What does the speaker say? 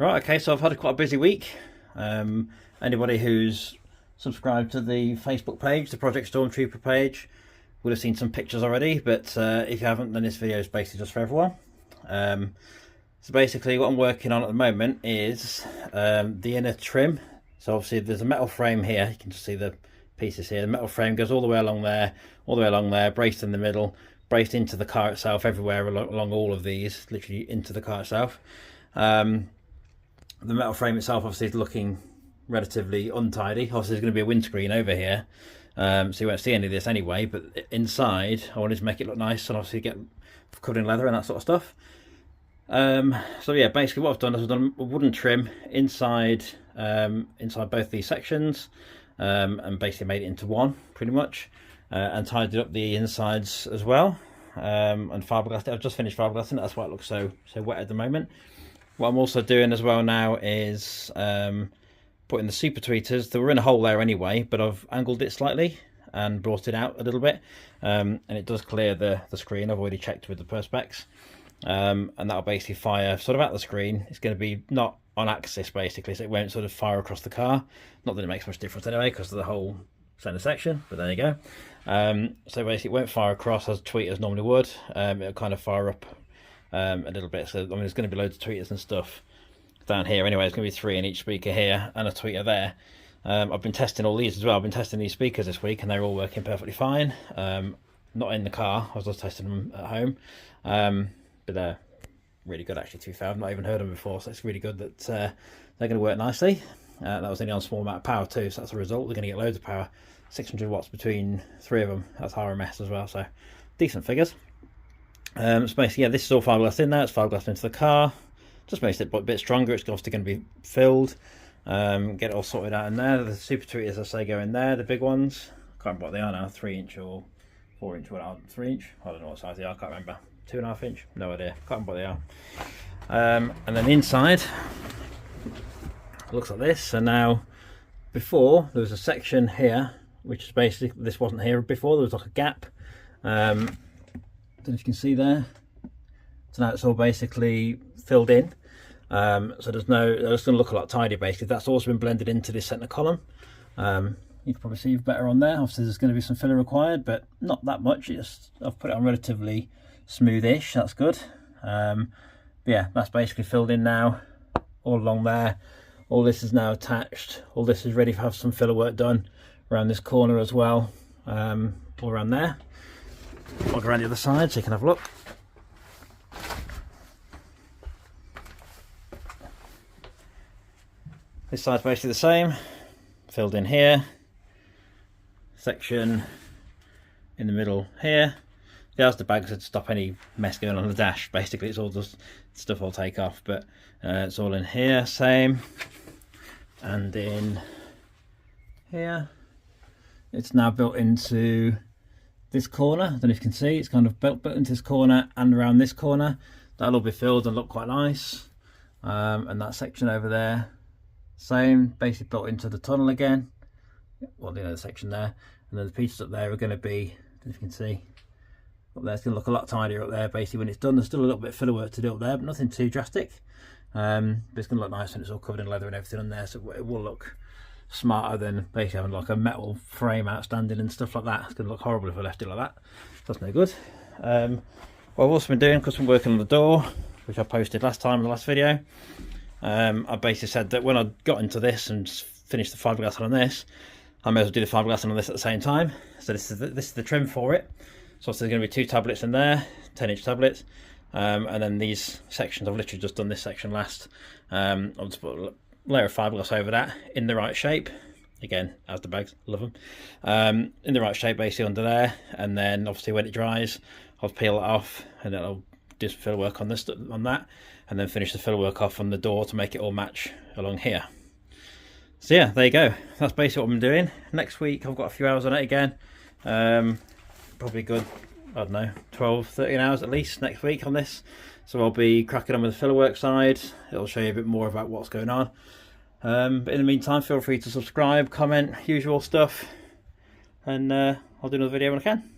Right, okay, so I've had quite a busy week. Anybody who's subscribed to the Facebook page, the Project Stormtrooper page, would have seen some pictures already, but if you haven't, then this video is basically just for everyone. So basically what I'm working on at the moment is the inner trim. So obviously there's a metal frame here, you can just see the pieces here. The metal frame goes all the way along there, braced in the middle, braced into the car itself, everywhere along all of these, literally into the car itself. The metal frame itself obviously is looking relatively untidy. Obviously there's going to be a windscreen over here, so you won't see any of this anyway, but inside I wanted to make it look nice and obviously get covered in leather and that sort of stuff. So yeah, basically what I've done is I've done a wooden trim inside both these sections, and basically made it into one pretty much, and tidied up the insides as well, and fiberglassed it. I've just finished fiberglassing it, that's why it looks so wet at the moment. What I'm also doing as well now is putting the super tweeters. They were in a hole there anyway, but I've angled it slightly and brought it out a little bit, and it does clear the screen. I've already checked with the perspex, and that'll basically fire sort of at the screen. It's going to be not on axis basically, so it won't sort of fire across the car. Not that it makes much difference anyway because of the whole centre section, but there you go. So basically it won't fire across as tweeters normally would. It'll kind of fire up a little bit. So I mean, there's going to be loads of tweeters and stuff down here anyway. There's going to be 3 in each speaker here and a tweeter there. I've been testing all these as well. I've been testing these speakers this week and they're all working perfectly fine. Not in the car, I was just testing them at home, but they're really good actually, to be fair. I've not even heard them before, so it's really good that they're going to work nicely. That was only on a small amount of power too, so that's a result. They're going to get loads of power, 600 watts between 3 of them. That's RMS as well, so decent figures. So basically, yeah, this is all fiberglass in there. It's fiberglass into the car. Just makes it a bit stronger. It's obviously going to be filled. Get it all sorted out in there. The super tweeters, I say, go in there. The big ones. Can't remember what they are now. 3 inch or 4 inch. What 3 inch? I don't know what size they are. Can't remember. 2.5 inch. No idea. Can't remember what they are. And then inside looks like this. So now, before there was a section here, which is basically, this wasn't here before. There was like a gap. Don't know if you can see there. So now it's all basically filled in. So it's going to look a lot tidier basically. That's also been blended into this centre column. You can probably see better on there. Obviously there's going to be some filler required, but not that much. I've put it on relatively smoothish. That's good. But yeah, that's basically filled in now, all along there. All this is now attached. All this is ready to have some filler work done around this corner as well, all around there. Walk around the other side so you can have a look. This side's basically the same, filled in here, section in the middle here. There's the bags to stop any mess going on the dash. Basically it's all just stuff I'll take off, but it's all in here, same, and in here. It's now built into this corner. I don't know if you can see, it's kind of built into this corner and around this corner. That'll all be filled and look quite nice. And that section over there, same, basically built into the tunnel again. Well, you know, the section there, and then the pieces up there are going to be, I don't know if you can see, up there. It's going to look a lot tidier up there. Basically, when it's done, there's still a little bit of filler work to do up there, but nothing too drastic. But it's going to look nice when it's all covered in leather and everything on there, so it will look smarter than basically having like a metal frame outstanding and stuff like that. It's going to look horrible if I left it like that. That's no good. What I've also been doing, because I'm working on the door, which I posted last time in the last video, I basically said that when I got into this and finished the fiberglass on this, I may as well do the fiberglass on this at the same time. So this is the trim for it. So there's going to be 2 tablets in there, 10-inch tablets, and then these sections, I've literally just done this section last. I'll just put a layer of fiberglass over that in the right shape. Again, as the bags, love them. In the right shape basically under there, and then obviously when it dries, I'll peel it off, and then I'll do some fill work on this, on that, and then finish the fill work off on the door to make it all match along here. So yeah, there you go. That's basically what I'm doing. Next week I've got a few hours on it again. Probably good, I don't know, 12, 13 hours at least next week on this. So I'll be cracking on with the filler work side. It'll show you a bit more about what's going on. But in the meantime, feel free to subscribe, comment, usual stuff, and I'll do another video when I can.